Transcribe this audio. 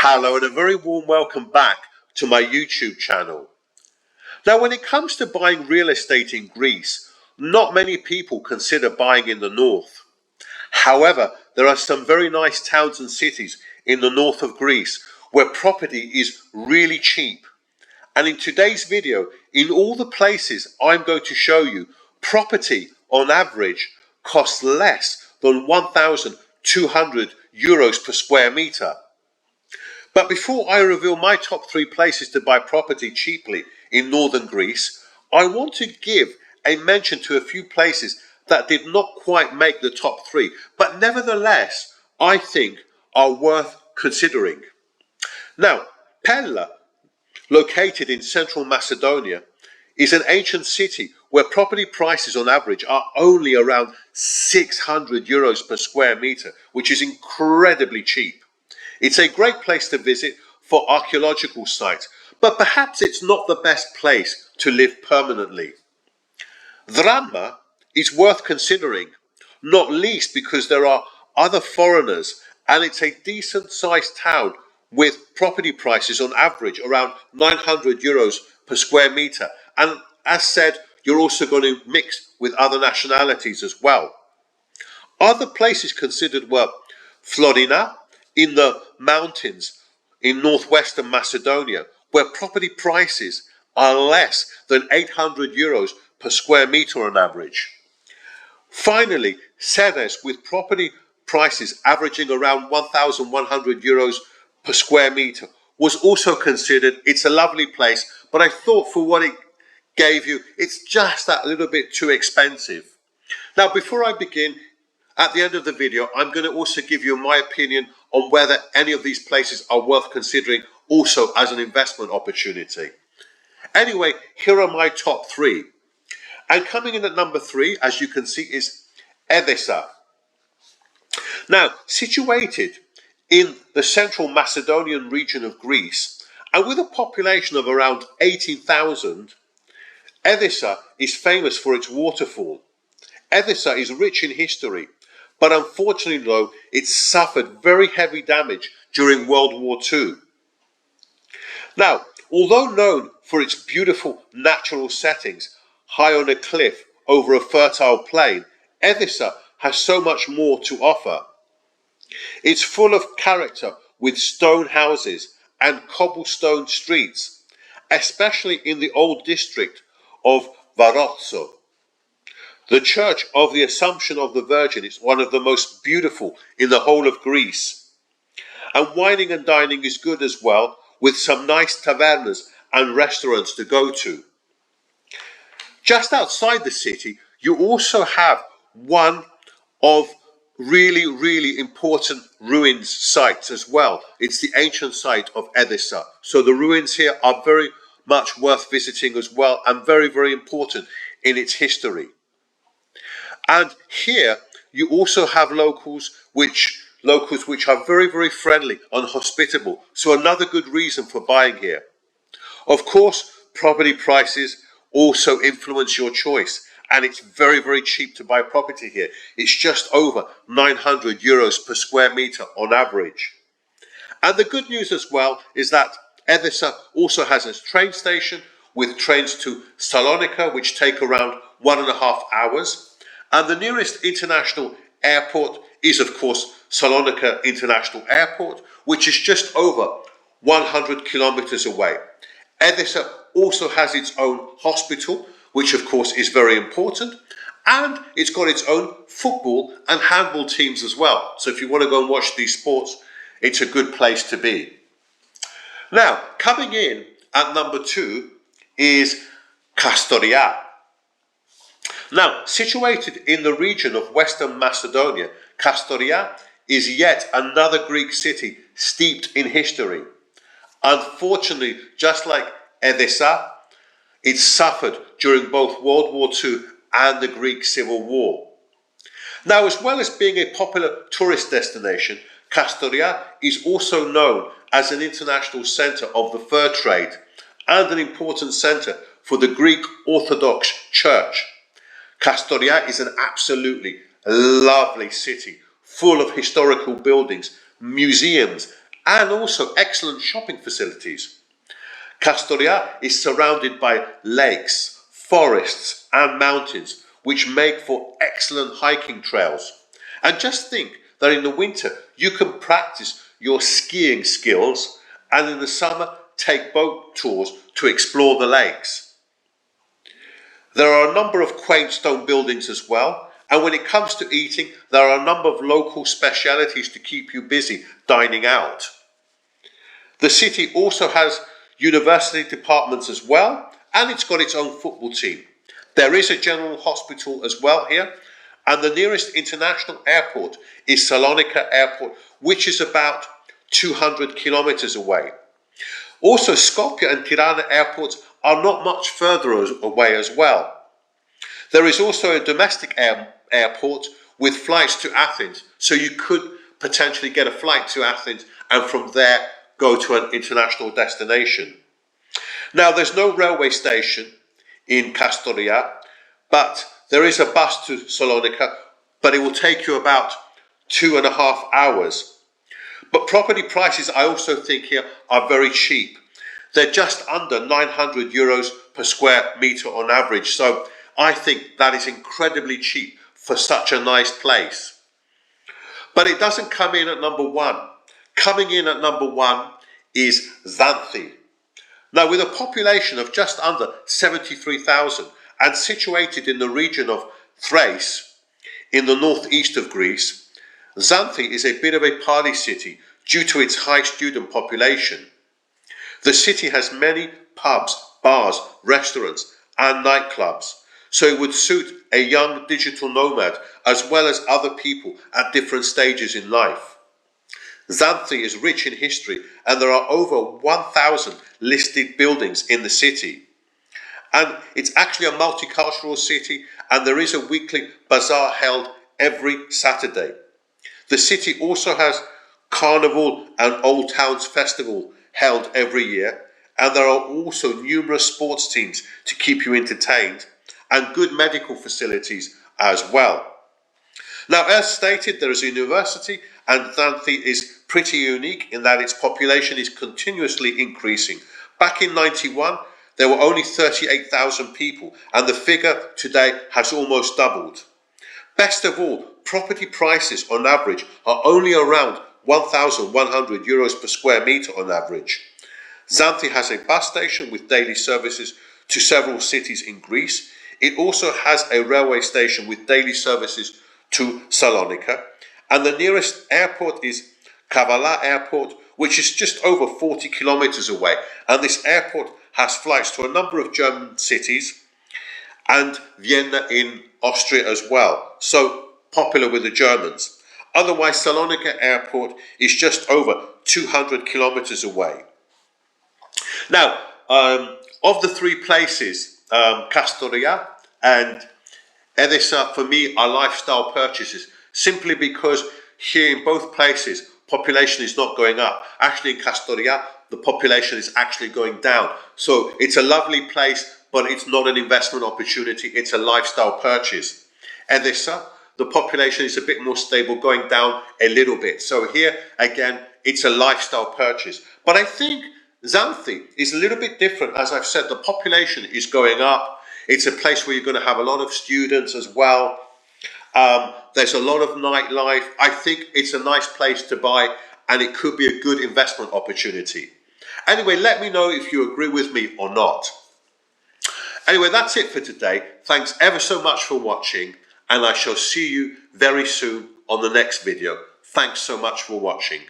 Hello and a very warm welcome back to my YouTube channel. Now, when it comes to buying real estate in Greece, not many people consider buying in the north. However, there are some very nice towns and cities in the north of Greece where property is really cheap. And in today's video, in all the places I'm going to show you, property on average costs less than 1,200 euros per square meter. But before I reveal my top 3 places to buy property cheaply in northern Greece, I want to give a mention to a few places that did not quite make the top 3, but nevertheless, I think are worth considering. Now, Pella, located in central Macedonia, is an ancient city where property prices on average are only around 600 euros per square meter, which is incredibly cheap. It's a great place to visit for archaeological sites, but perhaps it's not the best place to live permanently. Drama is worth considering, not least because there are other foreigners and it's a decent sized town with property prices on average around 900 euros per square meter. And as said, you're also going to mix with other nationalities as well. Other places considered were Florina, in the mountains in northwestern Macedonia, where property prices are less than 800 euros per square meter on average. Finally, Ceres, with property prices averaging around 1,100 euros per square meter, was also considered. It's a lovely place, but I thought for what it gave you, it's just that little bit too expensive. Now, before I begin, at the end of the video, I'm going to also give you my opinion on whether any of these places are worth considering also as an investment opportunity. Anyway, here are my top 3. And coming in at number 3, as you can see, is Edessa. Now, situated in the central Macedonian region of Greece, and with a population of around 18,000, Edessa is famous for its waterfall. Edessa is rich in history, but unfortunately, though, it suffered very heavy damage during World War II. Now, although known for its beautiful natural settings, high on a cliff over a fertile plain, Edessa has so much more to offer. It's full of character with stone houses and cobblestone streets, especially in the old district of Varotso. The Church of the Assumption of the Virgin is one of the most beautiful in the whole of Greece. And whining and dining is good as well, with some nice tavernas and restaurants to go to. Just outside the city, you also have one of really important ruins sites as well. It's the ancient site of Edessa. So the ruins here are very much worth visiting as well, and very important in its history. And here you also have locals which are very friendly and hospitable. So another good reason for buying here. Of course, property prices also influence your choice, and it's very cheap to buy property here. It's just over 900 euros per square meter on average. And the good news as well is that Edessa also has a train station with trains to Salonika, which take around 1.5 hours. And the nearest international airport is, of course, Salonika International Airport, which is just over 100 kilometers away. Edessa also has its own hospital, which of course is very important, and it's got its own football and handball teams as well. So if you want to go and watch these sports, it's a good place to be. Now, coming in at number 2 is Kastoria. Now, situated in the region of Western Macedonia, Kastoria is yet another Greek city steeped in history. Unfortunately, just like Edessa, it suffered during both World War II and the Greek Civil War. Now, as well as being a popular tourist destination, Kastoria is also known as an international centre of the fur trade and an important centre for the Greek Orthodox Church. Kastoria is an absolutely lovely city, full of historical buildings, museums, and also excellent shopping facilities. Kastoria is surrounded by lakes, forests and mountains, which make for excellent hiking trails. And just think that in the winter you can practice your skiing skills, and in the summer take boat tours to explore the lakes. There are a number of quaint stone buildings as well, and when it comes to eating, there are a number of local specialities to keep you busy dining out. The city also has university departments as well, and it's got its own football team. There is a general hospital as well here, and the nearest international airport is Salonika Airport, which is about 200 kilometers away. Also, Skopje and Tirana airports are not much further away as well. There is also a domestic airport with flights to Athens, so you could potentially get a flight to Athens and from there go to an international destination. Now, there's no railway station in Kastoria, but there is a bus to Salonika, but it will take you about 2.5 hours. But property prices, I also think here, are very cheap. They're just under 900 euros per square meter on average. So I think that is incredibly cheap for such a nice place. But it doesn't come in at number one. Coming in at number one is Xanthi. Now, with a population of just under 73,000 and situated in the region of Thrace, in the northeast of Greece, Xanthi is a bit of a party city due to its high student population. The city has many pubs, bars, restaurants and nightclubs, so it would suit a young digital nomad as well as other people at different stages in life. Xanthi is rich in history and there are over 1,000 listed buildings in the city. And it's actually a multicultural city, and there is a weekly bazaar held every Saturday. The city also has Carnival and Old Towns Festival held every year, and there are also numerous sports teams to keep you entertained and good medical facilities as well. Now, as stated, there is a university, and Xanthi is pretty unique in that its population is continuously increasing. Back in 91, there were only 38,000 people, and the figure today has almost doubled. Best of all, property prices on average are only around 1,100 euros per square meter on average. Xanthi has a bus station with daily services to several cities in Greece. It also has a railway station with daily services to Salonika, and the nearest airport is Kavala Airport, which is just over 40 kilometers away, and this airport has flights to a number of German cities and Vienna in Austria as well, so popular with the Germans. Otherwise, Salonika Airport is just over 200 kilometers away. Now, of the three places, Kastoria and Edessa for me are lifestyle purchases, simply because here in both places population is not going up. Actually in Kastoria the population is actually going down. So it's a lovely place, but it's not an investment opportunity, it's a lifestyle purchase. Edessa, the population is a bit more stable, going down a little bit. So here again it's a lifestyle purchase. But I think Xanthi is a little bit different. As I've said, the population is going up. It's a place where you're going to have a lot of students as well. There's a lot of nightlife. I think it's a nice place to buy, and it could be a good investment opportunity. Anyway, let me know if you agree with me or not. Anyway, that's it for today. Thanks ever so much for watching, and I shall see you very soon on the next video. Thanks so much for watching.